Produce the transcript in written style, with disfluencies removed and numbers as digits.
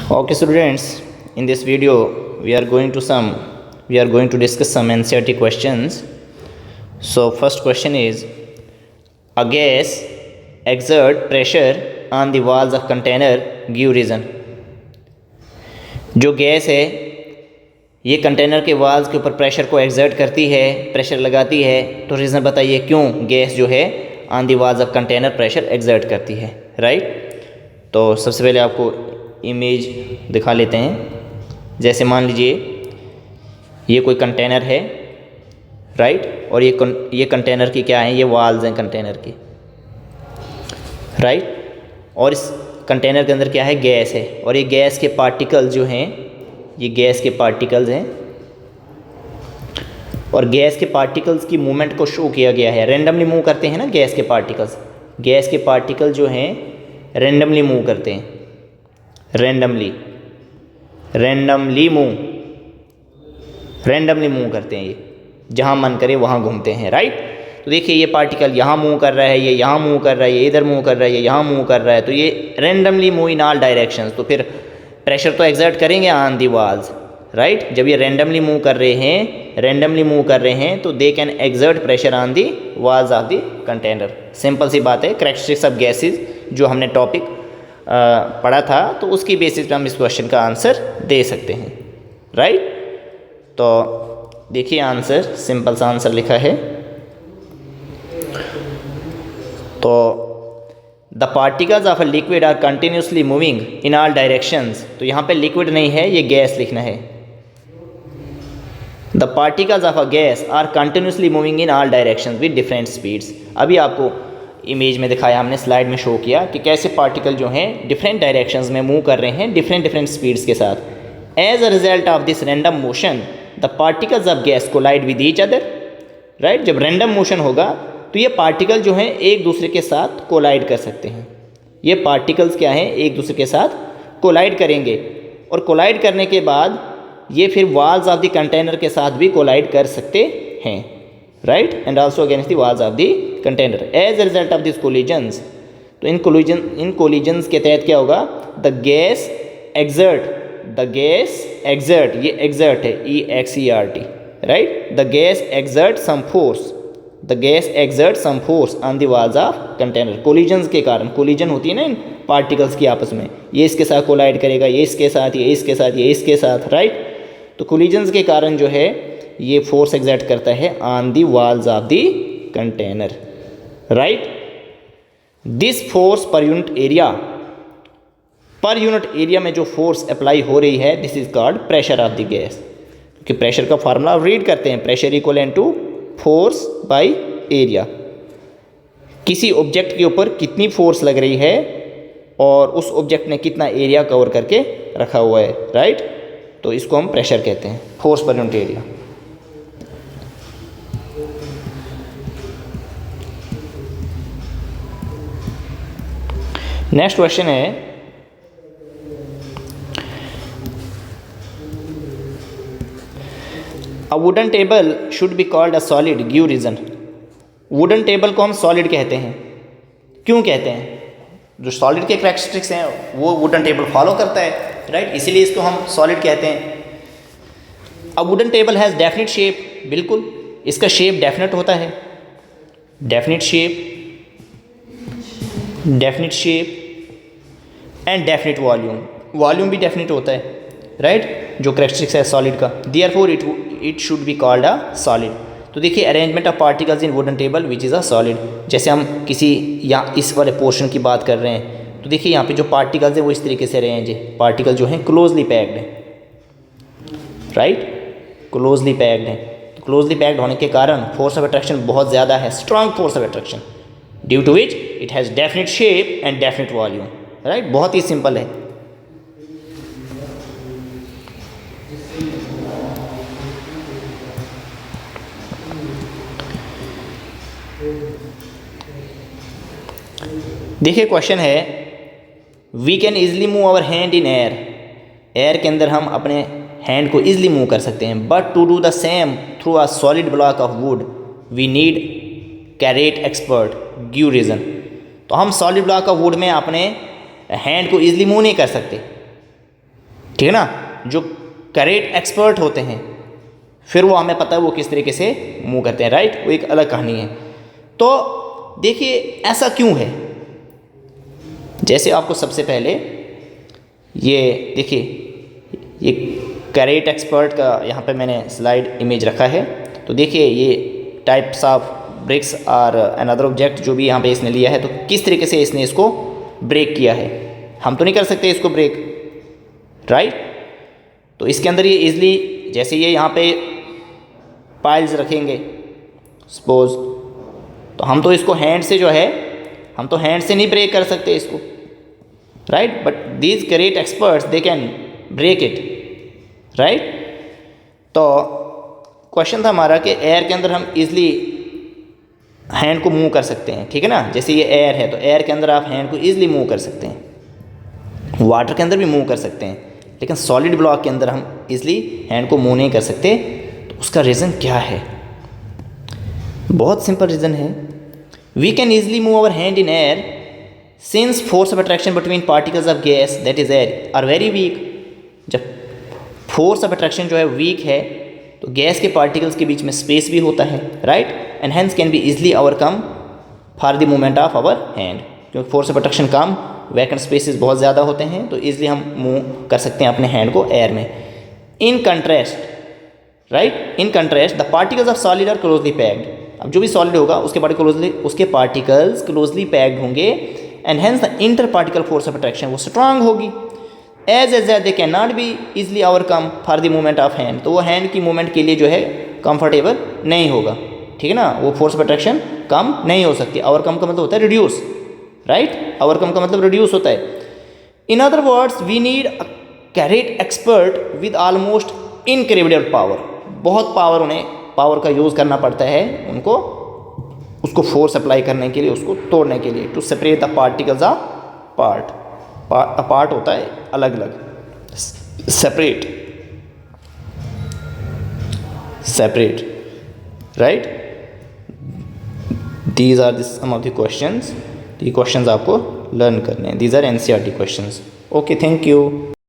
Okay, students, in this video we are going to discuss some NCERT questions. So first question is, a gas exert pressure on the walls of container, give reason. जो gas है ये container के Waals के ऊपर pressure को exert करती है, pressure लगाती है, तो रीज़न बताइए क्यों गैस जो है on the walls of container pressure exert करती है, राइट। तो सबसे पहले आपको इमेज दिखा लेते हैं। जैसे मान लीजिए ये कोई कंटेनर है, राइट, और ये कंटेनर की क्या है, ये वाल्स हैं कंटेनर की, राइट, और इस कंटेनर के अंदर क्या है, गैस है, और ये गैस के पार्टिकल्स जो हैं, ये गैस के पार्टिकल्स हैं, और गैस के पार्टिकल्स की मूवमेंट को शो किया गया है। रैंडमली मूव करते हैं ना गैस के पार्टिकल्स, गैस के पार्टिकल जो हैं रैंडमली मूव करते हैं, रैंडमली मूव करते हैं, ये जहाँ मन करे वहाँ घूमते हैं, राइट। तो देखिए ये पार्टिकल यहाँ मूव कर रहा है, ये यहाँ मूव कर रहा है, ये इधर मूव कर रहा है, ये यहाँ मूव कर रहा है, तो ये randomly move in all directions. तो फिर प्रेशर तो एक्सर्ट करेंगे ऑन दी वाल्स, राइट। जब ये रैंडमली मूव कर रहे हैं तो they can exert pressure on the walls of the container. Simple सी बात है, कैरेक्टरिस्टिक्स ऑफ गैसेज जो हमने टॉपिक पढ़ा था, तो उसकी बेसिस पे हम इस क्वेश्चन का आंसर दे सकते हैं, राइट। तो देखिए आंसर, सिंपल सा आंसर लिखा है। तो the particles of a liquid are continuously moving in all directions, तो यहाँ पे लिक्विड नहीं है, ये गैस लिखना है। The particles of a gas are continuously moving in all directions with different speeds. अभी आपको इमेज में दिखाया, हमने स्लाइड में शो किया कि कैसे पार्टिकल जो हैं डिफरेंट डायरेक्शंस में मूव कर रहे हैं डिफरेंट स्पीड्स के साथ। As a result of this random motion the particles of gas collide with each other, right. जब रैंडम मोशन होगा तो ये पार्टिकल जो हैं एक दूसरे के साथ कोलाइड कर सकते हैं। ये पार्टिकल्स क्या हैं, एक दूसरे के साथ कोलाइड करेंगे, और कोलाइड करने के बाद ये फिर वाल्स ऑफ द कंटेनर के साथ भी कोलाइड कर सकते हैं, right, and also against the walls of the container as a result of this collisions. तो इन कोलिजन्स के तहत क्या होगा, द गैस एक्सर्ट, ये एक्सर्ट है, EXERT, right. The gas exert some force on the walls of container. Collisions के कारण, कोलिजन होती है ना इन पार्टिकल्स की आपस में, ये इसके साथ कोलाइड करेगा, ये इसके साथ, ये इसके साथ, ये इसके साथ, राइट। तो कोलिजन्स के कारण जो है ये फोर्स एक्सर्ट करता है on the walls of the container, right. This force per unit area में जो फोर्स अप्लाई हो रही है, this is called pressure of the gas. क्योंकि प्रेशर का फार्मूला रीड करते हैं, pressure equal to force by area. किसी ऑब्जेक्ट के ऊपर कितनी फोर्स लग रही है और उस ऑब्जेक्ट ने कितना एरिया कवर करके रखा हुआ है, राइट। तो इसको हम प्रेशर कहते हैं, force per unit area. Next question है, a wooden table should be called a solid, give reason. Wooden table को हम सॉलिड कहते हैं, क्यों कहते हैं? जो सॉलिड के कैरेक्टरिस्टिक्स हैं वो वुडन टेबल फॉलो करता है, राइट, इसीलिए इसको हम सॉलिड कहते हैं। अ wooden table has definite shape, बिल्कुल इसका शेप डेफिनेट होता है, definite shape and definite volume भी डेफिनेट होता है, राइट, जो कैरेक्टरिस्टिक्स है सॉलिड का। Therefore it should be called a solid. तो देखिए arrangement of particles in wooden table which is a solid. जैसे हम किसी या इस वाले पोर्शन की बात कर रहे हैं, तो देखिए यहाँ पे जो पार्टिकल्स हैं वो इस तरीके से अरेंज है। पार्टिकल जो हैं क्लोजली पैक्ड हैं, राइट, क्लोजली पैक्ड हैं। तो क्लोजली पैक्ड होने के कारण फोर्स ऑफ अट्रैक्शन बहुत ज़्यादा है, strong force of attraction, due to which it has definite shape and definite volume, right. बहुत ही सिंपल है। देखिए क्वेश्चन है, we can easily move our hand in air के अंदर हम अपने हैंड को ईजिली मूव कर सकते हैं, but to do the same through a solid block of wood we need karate expert, give reason. तो हम सॉलिड ब्लॉक ऑफ वुड में अपने हैंड को ईजिली मूव नहीं कर सकते, ठीक है ना, जो करेट एक्सपर्ट होते हैं फिर वो हमें पता है वो किस तरीके से मूव करते हैं, राइट, वो एक अलग कहानी है। तो देखिए ऐसा क्यों है, जैसे आपको सबसे पहले ये देखिए ये करेट एक्सपर्ट का यहाँ पे मैंने स्लाइड इमेज रखा है। तो देखिए ये टाइप्स ऑफ ब्रिक्स और अनदर ऑब्जेक्ट जो भी यहाँ पे इसने लिया है, तो किस तरीके से इसने इसको ब्रेक किया है। हम तो नहीं कर सकते इसको ब्रेक, राइट। तो इसके अंदर ये इजली, जैसे ये यहाँ पे पाइल्स रखेंगे सपोज, तो हम तो इसको हैंड से जो है, हम तो हैंड से नहीं ब्रेक कर सकते इसको, right, but these karate experts they can break it, right. तो क्वेश्चन था हमारा कि एयर के अंदर हम इजली हैंड को मूव कर सकते हैं, ठीक है ना, जैसे ये एयर है तो एयर के अंदर आप हैंड को इजली मूव कर सकते हैं, वाटर के अंदर भी मूव कर सकते हैं, लेकिन सॉलिड ब्लॉक के अंदर हम इजली हैंड को मूव नहीं कर सकते। तो उसका रीज़न क्या है, बहुत सिंपल रीज़न है, we can easily move our hand in air since force of attraction between particles of gas that is air are very weak. जब फोर्स ऑफ अट्रैक्शन जो है वीक है तो गैस के पार्टिकल्स के बीच में स्पेस भी होता है, right, and hence can be easily overcome for the movement of our hand. क्योंकि फोर्स ऑफ अट्रैक्शन कम, वैकेंट स्पेसेस बहुत ज़्यादा होते हैं, तो इजली हम मूव कर सकते हैं अपने हैंड को एयर में। In contrast, right, in contrast the particles of solid are closely packed. अब जो भी सॉलिड होगा उसके पार्टिकल्स क्लोजली पैक्ड होंगे and hence the inter particle force of attraction वो स्ट्रांग होगी। As they can not be easily overcome for the movement of hand, तो वो हैंड की मूवमेंट के लिए जो है कंफर्टेबल नहीं होगा, ठीक है ना, वो फोर्स ऑफ अट्रैक्शन कम नहीं हो सकती। ओवरकम का मतलब होता है रिड्यूस, राइट, ओवरकम का मतलब रिड्यूस होता है। In other words we need a karate expert with almost incredible power, बहुत पावर, उन्हें पावर का यूज़ करना पड़ता है उनको, उसको फोर्स अप्लाई करने के लिए, उसको तोड़ने के लिए, to separate the particles of part. Part होता है अलग अलग, separate, right. These are some of the questions, ये क्वेश्चंस आपको लर्न करने हैं, these are NCERT questions. Okay, thank you.